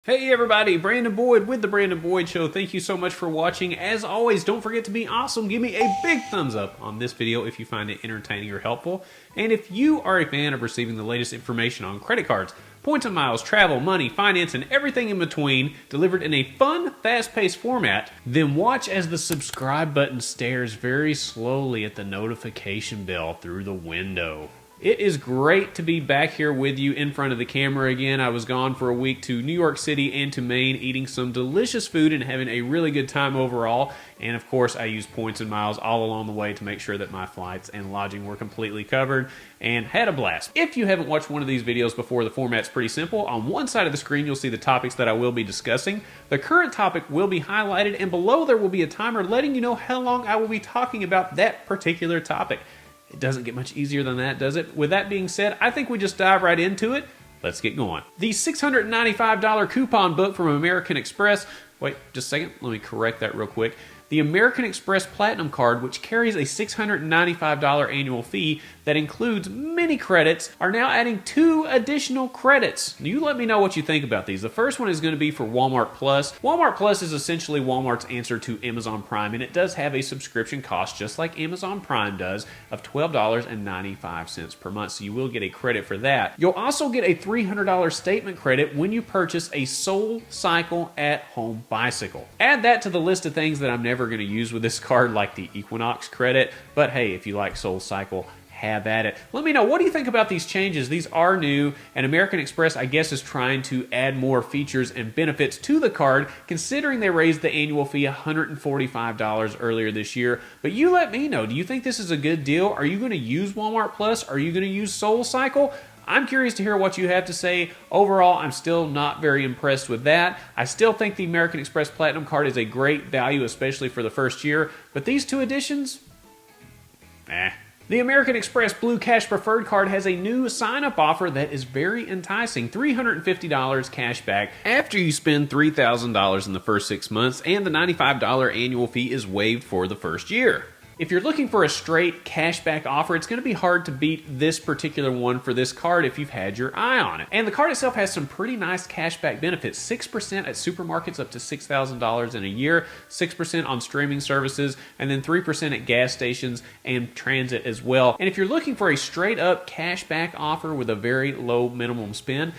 Hey everybody, Brandon Boyd with The Brandon Boyd Show. Thank you so much for watching. As always, don't forget to be awesome. Give me a big thumbs up on this video if you find it entertaining or helpful. And if you are a fan of receiving the latest information on credit cards, points and miles, travel, money, finance, and everything in between delivered in a fun, fast-paced format, then watch as the subscribe button stares very slowly at the notification bell through the window. It is great to be back here with you in front of the camera again. I was gone for a week to New York City and to Maine eating some delicious food and having a really good time overall. And of course, I used points and miles all along the way to make sure that my flights and lodging were completely covered and had a blast. If you haven't watched one of these videos before, the format's pretty simple. On one side of the screen, you'll see the topics that I will be discussing. The current topic will be highlighted, and below there will be a timer letting you know how long I will be talking about that particular topic. It doesn't get much easier than that, does it? With that being said, I think we just dive right into it. Let's get going. The $695 coupon book from American Express. Wait, just a second. Let me correct that real quick. The American Express Platinum card, which carries a $695 annual fee that includes many credits, are now adding 2 additional credits. You let me know what you think about these. The first one is going to be for Walmart Plus. Walmart Plus is essentially Walmart's answer to Amazon Prime, and it does have a subscription cost, just like Amazon Prime does, of $12.95 per month, so you will get a credit for that. You'll also get a $300 statement credit when you purchase a SoulCycle at-home bicycle. Add that to the list of things that I'm never going to use with this card, like the Equinox credit, but hey, if you like SoulCycle, have at it. Let me know, what do you think about these changes? These are new, and American Express, I guess, is trying to add more features and benefits to the card, considering they raised the annual fee $145 earlier this year. But you let me know, do you think this is a good deal? Are you going to use Walmart Plus? Are you going to use SoulCycle? I'm curious to hear what you have to say. Overall, I'm still not very impressed with that. I still think the American Express Platinum card is a great value, especially for the first year, but these 2 additions? The American Express Blue Cash Preferred card has a new sign-up offer that is very enticing. $350 cash back after you spend $3,000 in the first 6 months, and the $95 annual fee is waived for the first year. If you're looking for a straight cashback offer, it's going to be hard to beat this particular one for this card if you've had your eye on it. And the card itself has some pretty nice cashback benefits. 6% at supermarkets up to $6,000 in a year, 6% on streaming services, and then 3% at gas stations and transit as well. And if you're looking for a straight up cashback offer with a very low minimum spend,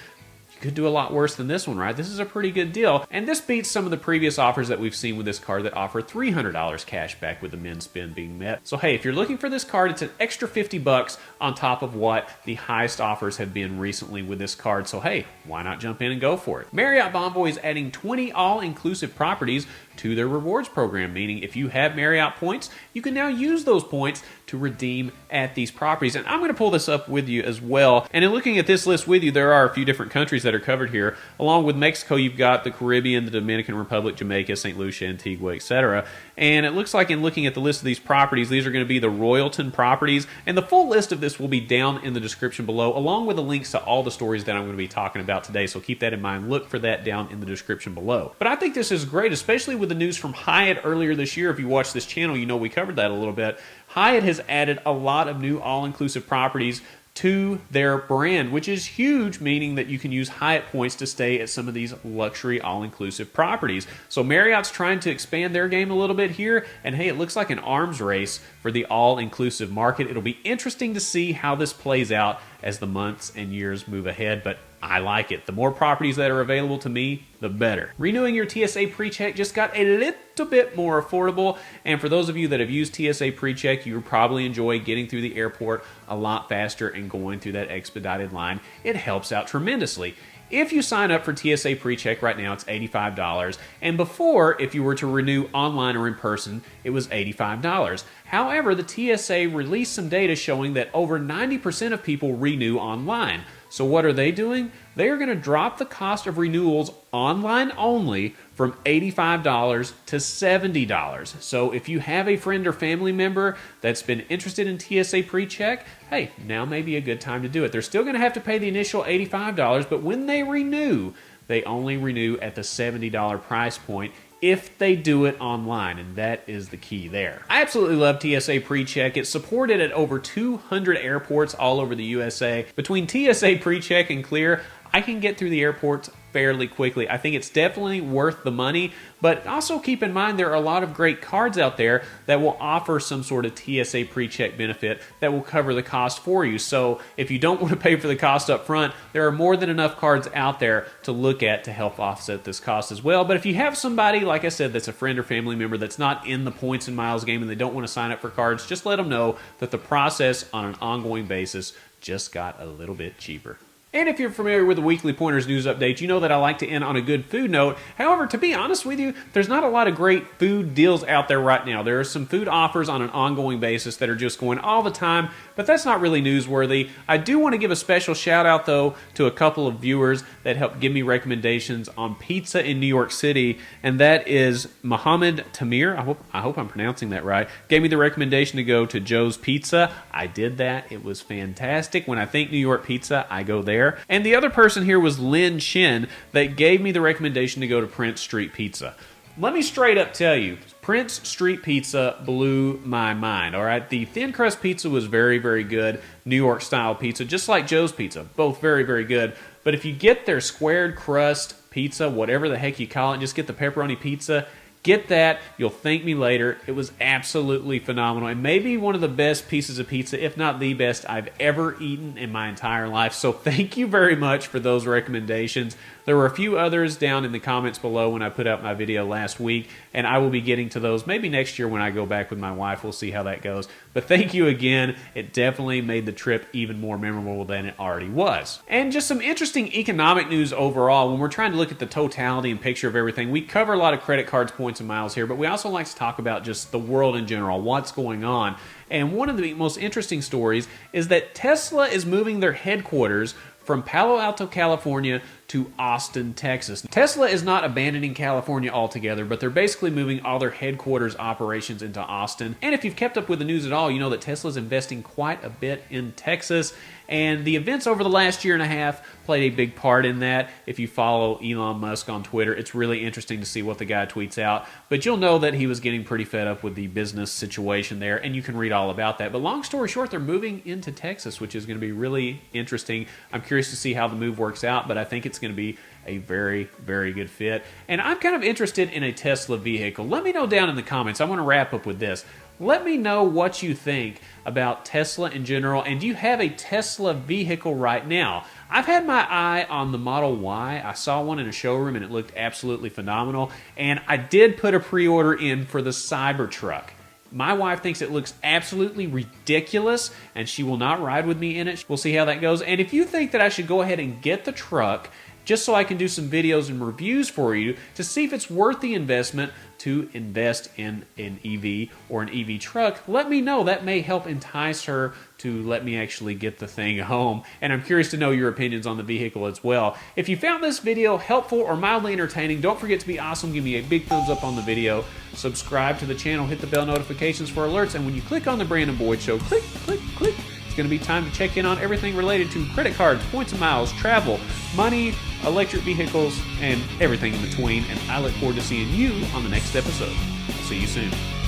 could do a lot worse than this one, right? This is a pretty good deal. And this beats some of the previous offers that we've seen with this card that offer $300 cash back with the min spend being met. So hey, if you're looking for this card, it's an extra $50 on top of what the highest offers have been recently with this card. So hey, why not jump in and go for it? Marriott Bonvoy is adding 20 all-inclusive properties to their rewards program, meaning if you have Marriott points, you can now use those points to redeem at these properties. And I'm going to pull this up with you as well. And in looking at this list with you, there are a few different countries that are covered here. Along with Mexico, you've got the Caribbean, the Dominican Republic, Jamaica, St. Lucia, Antigua, etc. And it looks like in looking at the list of these properties, these are going to be the Royalton properties. And the full list of this will be down in the description below, along with the links to all the stories that I'm going to be talking about today. So keep that in mind. Look for that down in the description below. But I think this is great, especially with the news from Hyatt earlier this year. If you watch this channel, you know we covered that a little bit. Hyatt has added a lot of new all-inclusive properties to their brand, which is huge, meaning that you can use Hyatt points to stay at some of these luxury all-inclusive properties. So Marriott's trying to expand their game a little bit here, and hey, it looks like an arms race for the all-inclusive market. It'll be interesting to see how this plays out as the months and years move ahead, but I like it. The more properties that are available to me, the better. Renewing your TSA PreCheck just got a little bit more affordable, and for those of you that have used TSA PreCheck, you probably enjoy getting through the airport a lot faster and going through that expedited line. It helps out tremendously. If you sign up for TSA PreCheck right now, it's $85. And before, if you were to renew online or in person, it was $85. However, the TSA released some data showing that over 90% of people renew online. So what are they doing? They are going to drop the cost of renewals online only from $85 to $70. So if you have a friend or family member that's been interested in TSA PreCheck, hey, now may be a good time to do it. They're still going to have to pay the initial $85, but when they renew, they only renew at the $70 price point if they do it online, and that is the key there. I absolutely love TSA PreCheck. It's supported at over 200 airports all over the USA. Between TSA PreCheck and Clear, I can get through the airports fairly quickly. I think it's definitely worth the money, but also keep in mind there are a lot of great cards out there that will offer some sort of TSA PreCheck benefit that will cover the cost for you. So if you don't want to pay for the cost up front, there are more than enough cards out there to look at to help offset this cost as well. But if you have somebody, like I said, that's a friend or family member that's not in the points and miles game and they don't want to sign up for cards, just let them know that the process on an ongoing basis just got a little bit cheaper. And if you're familiar with the Weekly Pointers news update, you know that I like to end on a good food note. However, to be honest with you, there's not a lot of great food deals out there right now. There are some food offers on an ongoing basis that are just going all the time, but that's not really newsworthy. I do want to give a special shout out, though, to a couple of viewers that helped give me recommendations on pizza in New York City, and that is Mohammed Tamir. I hope I'm pronouncing that right. Gave me the recommendation to go to Joe's Pizza. I did that. It was fantastic. When I think New York pizza, I go there. And the other person here was Lynn Chin that gave me the recommendation to go to Prince Street Pizza. Let me straight up tell you, Prince Street Pizza blew my mind, all right? The thin crust pizza was very, very good. New York style pizza, just like Joe's Pizza, both very, very good. But if you get their squared crust pizza, whatever the heck you call it, just get the pepperoni pizza, get that. You'll thank me later. It was absolutely phenomenal and maybe one of the best pieces of pizza, if not the best, I've ever eaten in my entire life. So thank you very much for those recommendations. There were a few others down in the comments below when I put out my video last week, and I will be getting to those maybe next year when I go back with my wife. We'll see how that goes. But thank you again. It definitely made the trip even more memorable than it already was. And just some interesting economic news overall. When we're trying to look at the totality and picture of everything, we cover a lot of credit cards, points, and miles here, but we also like to talk about just the world in general, what's going on. And one of the most interesting stories is that Tesla is moving their headquarters from Palo Alto, California to Austin, Texas. Tesla is not abandoning California altogether, but they're basically moving all their headquarters operations into Austin. And if you've kept up with the news at all, you know that Tesla's investing quite a bit in Texas. And the events over the last year and a half played a big part in that. If you follow Elon Musk on Twitter, it's really interesting to see what the guy tweets out. But you'll know that he was getting pretty fed up with the business situation there, and you can read all about that. But long story short, they're moving into Texas, which is going to be really interesting. I'm curious to see how the move works out, but I think it's going to be a very, very good fit. And I'm kind of interested in a Tesla vehicle. Let me know down in the comments. I want to wrap up with this. Let me know what you think about Tesla in general, and do you have a Tesla vehicle right now? I've had my eye on the Model Y. I saw one in a showroom and it looked absolutely phenomenal, and I did put a pre-order in for the Cybertruck. My wife thinks it looks absolutely ridiculous, and she will not ride with me in it. We'll see how that goes. And if you think that I should go ahead and get the truck, just so I can do some videos and reviews for you to see if it's worth the investment to invest in an EV or an EV truck, let me know. That may help entice her to let me actually get the thing home. And I'm curious to know your opinions on the vehicle as well. If you found this video helpful or mildly entertaining, don't forget to be awesome. Give me a big thumbs up on the video. Subscribe to the channel. Hit the bell notifications for alerts. And when you click on the Brandon Boyd Show, click, click, click. It's going to be time to check in on everything related to credit cards, points and miles, travel, money, electric vehicles, and everything in between. And I look forward to seeing you on the next episode. I'll see you soon.